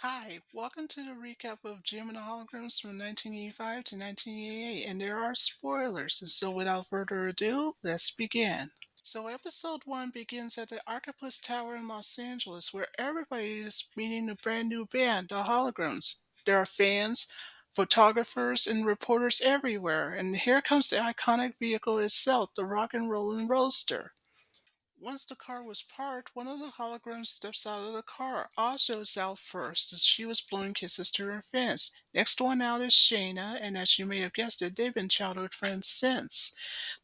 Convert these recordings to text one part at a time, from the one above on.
Hi, welcome to the recap of Jim and the Holograms from 1985 to 1988, and there are spoilers, and so without further ado, let's begin. So, episode 1 begins at the Archipolis Tower in Los Angeles, where everybody is meeting a brand new band, the Holograms. There are fans, photographers, and reporters everywhere, and here comes the iconic vehicle itself, the Rock and Rollin' Roadster. Once the car was parked, one of the holograms steps out of the car. Aja is out first, as she was blowing kisses to her fans. Next one out is Shayna, and as you may have guessed it, they've been childhood friends since.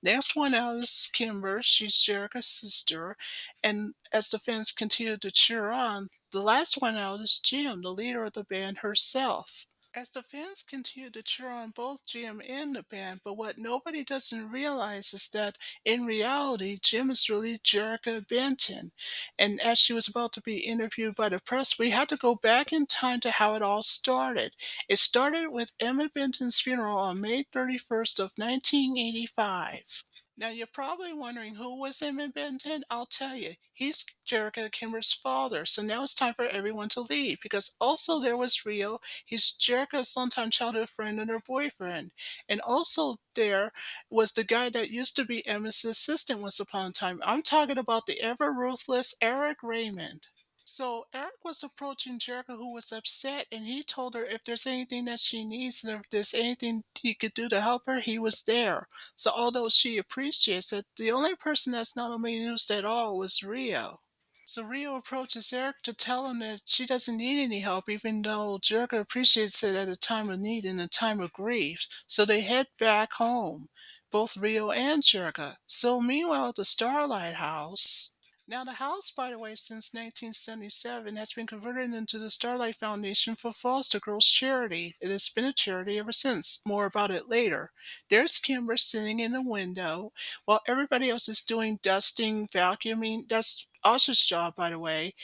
Next one out is Kimber, she's Jerrica's sister, and as the fans continue to cheer on, the last one out is Jim, the leader of the band herself. As the fans continue to cheer on both Jim and the band, but what nobody doesn't realize is that in reality, Jim is really Jerrica Benton. And as she was about to be interviewed by the press, we had to go back in time to how it all started. It started with Emma Benton's funeral on May 31st of 1985. Now you're probably wondering who was Emmett Benton? I'll tell you. He's Jerrica Kimber's father. So now it's time for everyone to leave because also there was Rio. He's Jerrica's longtime childhood friend and her boyfriend. And also there was the guy that used to be Emma's assistant once upon a time. I'm talking about the ever ruthless Eric Raymond. So Eric was approaching Jerrica, who was upset, and he told her if there's anything that she needs, and if there's anything he could do to help her, he was there. So although she appreciates it, the only person that's not amused at all was Rio. So Rio approaches Eric to tell him that she doesn't need any help, even though Jerrica appreciates it at a time of need and a time of grief. So they head back home, both Rio and Jerrica. So meanwhile, at the Starlight House. Now, the house, by the way, since 1977 has been converted into the Starlight Foundation for Foster Girls Charity. It has been a charity ever since. More about it later. There's Kimber sitting in the window while everybody else is doing dusting, vacuuming. That's Usher's job, by the way.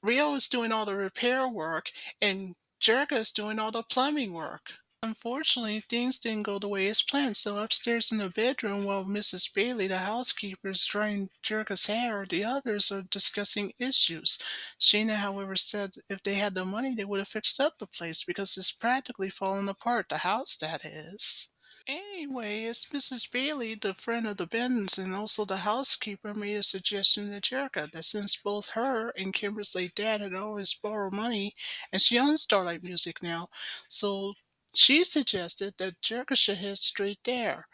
Rio is doing all the repair work, and Jerrica is doing all the plumbing work. Unfortunately, things didn't go the way as planned, so upstairs in the bedroom, while Mrs. Bailey, the housekeeper, is drying Jerrica's hair, the others are discussing issues. Sheena, however, said if they had the money, they would have fixed up the place because it's practically falling apart, the house, that is. Anyway, it's Mrs. Bailey, the friend of the Bens and also the housekeeper, made a suggestion to Jerrica that since both her and Kimber's late dad had always borrowed money, and she owns Starlight Music now, so she suggested that Jerrica should head straight there.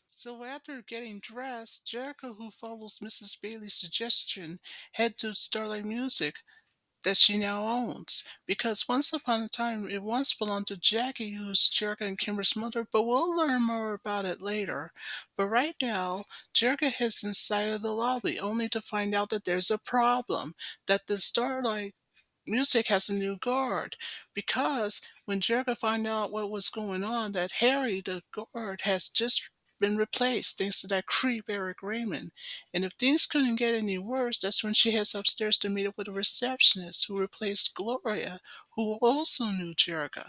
So after getting dressed, Jerrica, who follows Mrs. Bailey's suggestion, head to Starlight Music that she now owns. Because once upon a time it once belonged to Jackie, who's Jerrica and Kimber's mother, but we'll learn more about it later. But right now, Jerrica heads inside of the lobby only to find out that there's a problem, that the Starlight Music has a new guard because when Jerrica found out what was going on, that Harry, the guard, has just been replaced thanks to that creep Eric Raymond. And if things couldn't get any worse, that's when she heads upstairs to meet up with a receptionist who replaced Gloria, who also knew Jerrica.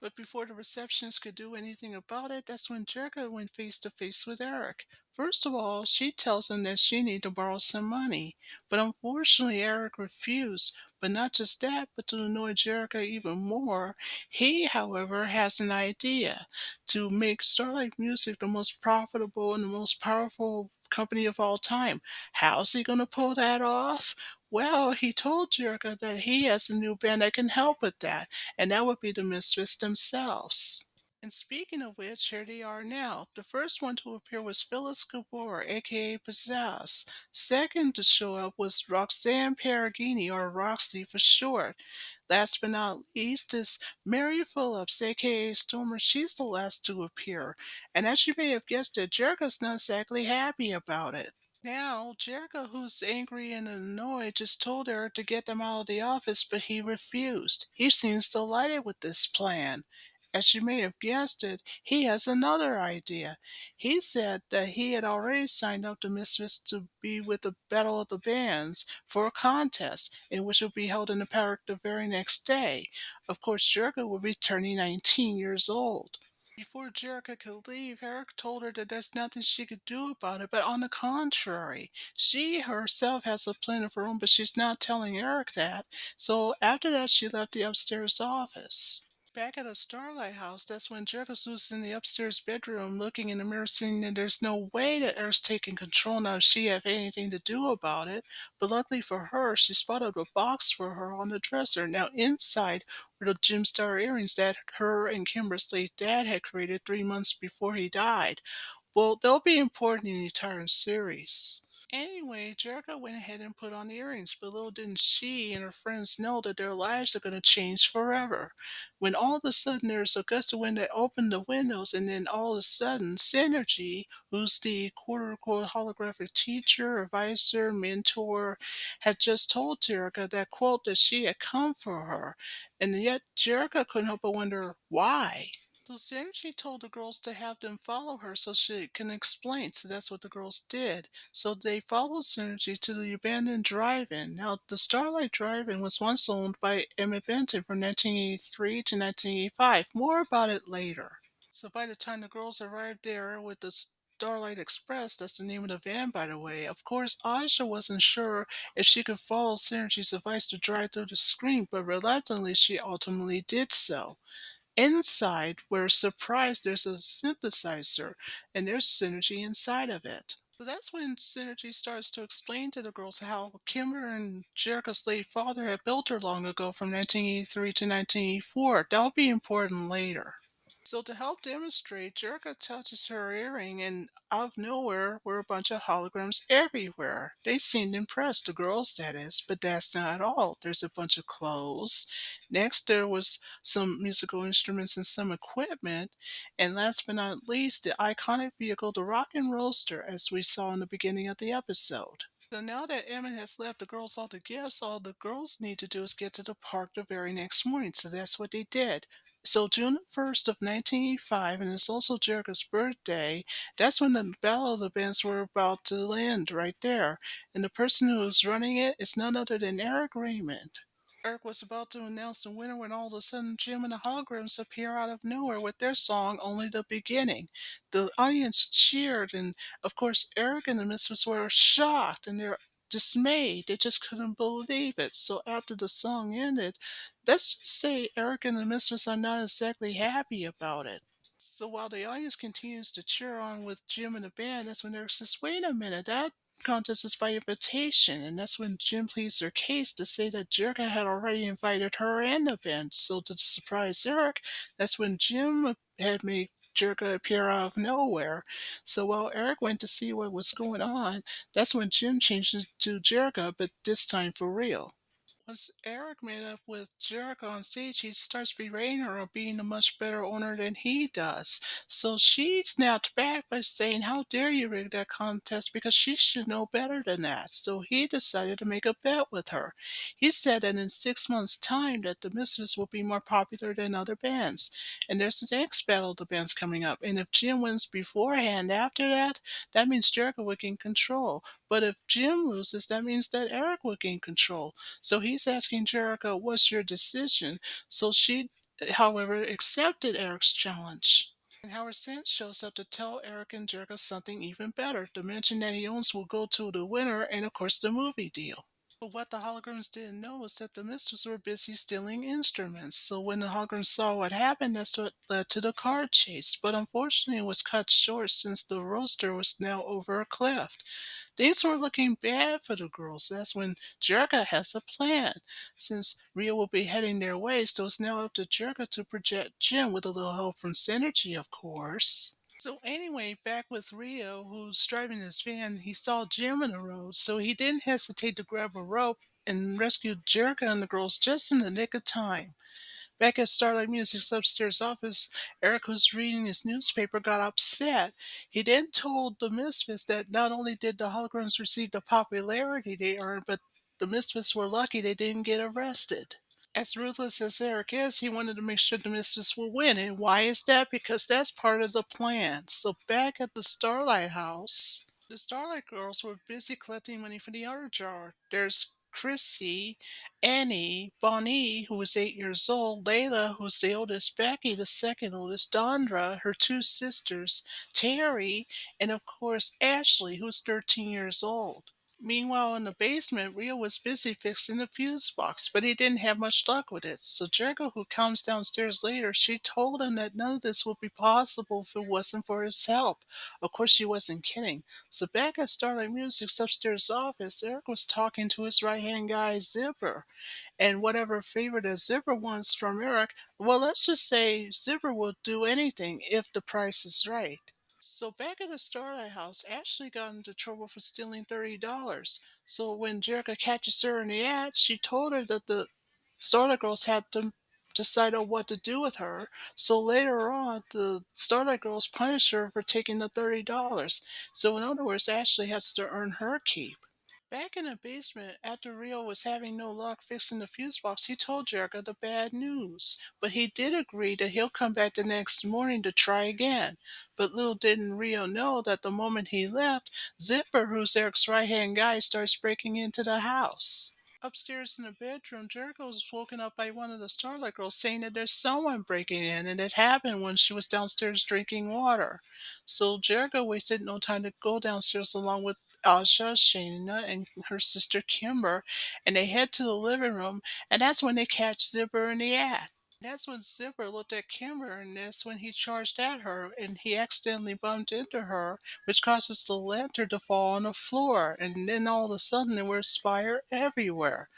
But before the receptionist could do anything about it, that's when Jerrica went face to face with Eric. First of all, she tells him that she needs to borrow some money, but unfortunately Eric refused. But not just that, but to annoy Jerrica even more, he, however, has an idea to make Starlight Music the most profitable and the most powerful company of all time. How's he going to pull that off? Well, he told Jerrica that he has a new band that can help with that, and that would be the Misfits themselves. And speaking of which, here they are now. The first one to appear was Phyllis Gabor, aka Pizzazz. Second to show up was Roxanne Perugini, or Roxy for short. Last but not least is Mary Phillips, aka Stormer. She's the last to appear. And as you may have guessed it, Jerrica's not exactly happy about it. Now, Jerrica, who's angry and annoyed, just told Eric to get them out of the office, but he refused. He seems delighted with this plan. As you may have guessed it, he has another idea. He said that he had already signed up the Misfits to be with the Battle of the Bands for a contest, in which would be held in the park the very next day. Of course, Jerrica would be turning 19 years old. Before Jerrica could leave, Eric told her that there's nothing she could do about it, but on the contrary, she herself has a plan of her own, but she's not telling Eric that. So after that, she left the upstairs office. Back at the Starlight House, that's when Jergasus in the upstairs bedroom looking in the mirror saying that there's no way that Eric's taking control now if she have anything to do about it. But luckily for her, she spotted a box for her on the dresser. Now inside were the Gemstar earrings that her and Kimber's late dad had created 3 months before he died. Well, they'll be important in the entire series. Anyway, Jerrica went ahead and put on the earrings, but little didn't she and her friends know that their lives are going to change forever. When all of a sudden there's a gust of wind that opened the windows, and then all of a sudden, Synergy, who's the quote unquote holographic teacher, advisor, mentor, had just told Jerrica that quote that she had come for her. And yet Jerrica couldn't help but wonder why. So Synergy told the girls to have them follow her so she can explain. So that's what the girls did. So they followed Synergy to the abandoned drive-in. Now, the Starlight Drive-in was once owned by Emmett Benton from 1983 to 1985. More about it later. So by the time the girls arrived there with the Starlight Express, that's the name of the van, by the way, of course, Aisha wasn't sure if she could follow Synergy's advice to drive through the screen, but reluctantly she ultimately did so. Inside, we're surprised there's a synthesizer and there's Synergy inside of it. So that's when Synergy starts to explain to the girls how Kimber and Jerica's late father had built her long ago from 1983 to 1984. That'll be important later. So to help demonstrate, Jerrica touches her earring, and out of nowhere were a bunch of holograms everywhere. They seemed impressed, the girls that is, but that's not all. There's a bunch of clothes. Next there was some musical instruments and some equipment. And last but not least, the iconic vehicle, the Rockin' Roadster, as we saw in the beginning of the episode. So now that Emmett has left the girls all together, so all the girls need to do is get to the park the very next morning. So that's what they did. So June 1st of 1985, and it's also Jerica's birthday, that's when the Battle of the Bands were about to end right there. And the person who was running it is none other than Eric Raymond. Eric was about to announce the winner when all of a sudden Jim and the Holograms appear out of nowhere with their song Only the Beginning. The audience cheered, and of course Eric and the Misfits were shocked and they're dismayed. They just couldn't believe it. So after the song ended, let's just say Eric and the Misfits are not exactly happy about it. So while the audience continues to cheer on with Jim and the band, that's when Eric says, wait a minute, that contest is by invitation. And that's when Jim pleads their case to say that Jerrica had already invited her and the band. So to surprise Eric, that's when Jim had made Jerrica appear out of nowhere. So while Eric went to see what was going on, that's when Jim changed it to Jerrica, but this time for real. Once Eric met up with Jerrica on stage, he starts berating her on being a much better owner than he does. So she snapped back by saying, how dare you rig that contest because she should know better than that. So he decided to make a bet with her. He said that in 6 months' time that the Misfits will be more popular than other bands. And there's the next battle of the bands coming up. And if Jim wins beforehand after that, that means Jerrica will gain control. But if Jim loses, that means that Eric will gain control. So he's asking Jerrica, what's your decision? So she, however, accepted Eric's challenge. And Howard Sands shows up to tell Eric and Jerrica something even better. The mention that he owns will go to the winner and, of course, the movie deal. But what the holograms didn't know is that the Mistress were busy stealing instruments. So when the holograms saw what happened, that's what led to the car chase. But unfortunately, it was cut short since the roadster was now over a cliff. Things were looking bad for the girls. That's when Jerrica has a plan. Since Rio will be heading their way, so it's now up to Jerrica to project Jim with a little help from Synergy, of course. So anyway, back with Rio, who's driving his van, he saw Jim in the road, so he didn't hesitate to grab a rope and rescue Jerrica and the girls just in the nick of time. Back at Starlight Music's upstairs office, Eric, who's reading his newspaper, got upset. He then told the Misfits that not only did the holograms receive the popularity they earned, but the Misfits were lucky they didn't get arrested. As ruthless as Eric is, he wanted to make sure the Misfits will win. And why is that? Because that's part of the plan. So back at the Starlight House, the Starlight girls were busy collecting money for the art jar. There's Chrissy, Annie, Bonnie, who was 8 years old, Layla, who's the oldest, Becky, the second oldest, Dondra, her two sisters, Terry, and of course Ashley, who's 13 years old. Meanwhile, in the basement, Rio was busy fixing the fuse box, but he didn't have much luck with it. So Jerrica, who comes downstairs later, she told him that none of this would be possible if it wasn't for his help. Of course, she wasn't kidding. So back at Starlight Music's upstairs office, Eric was talking to his right-hand guy, Zipper. And whatever favor that Zipper wants from Eric, well, let's just say Zipper will do anything if the price is right. So back at the Starlight House, Ashley got into trouble for stealing $30. So when Jerrica catches her in the act, she told her that the Starlight Girls had to decide on what to do with her. So later on, the Starlight Girls punished her for taking the $30. So in other words, Ashley has to earn her keep. Back in the basement, after Rio was having no luck fixing the fuse box, he told Jerrica the bad news. But he did agree that he'll come back the next morning to try again. But little didn't Rio know that the moment he left, Zipper, who's Eric's right-hand guy, starts breaking into the house. Upstairs in the bedroom, Jerrica was woken up by one of the Starlight Girls saying that there's someone breaking in, and it happened when she was downstairs drinking water. So Jerrica wasted no time to go downstairs along with Asha, Shayna, and her sister Kimber, and they head to the living room, and that's when they catch Zipper in the act. That's when Zipper looked at Kimber, and that's when he charged at her, and he accidentally bumped into her, which causes the lantern to fall on the floor, and then all of a sudden there was fire everywhere.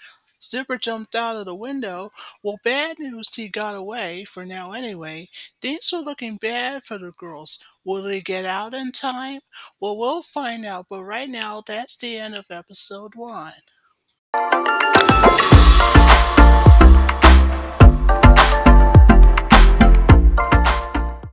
Zipper jumped out of the window. Well, bad news, he got away, for now anyway. Things were looking bad for the girls. Will they get out in time? Well, we'll find out, but right now, that's the end of episode 1.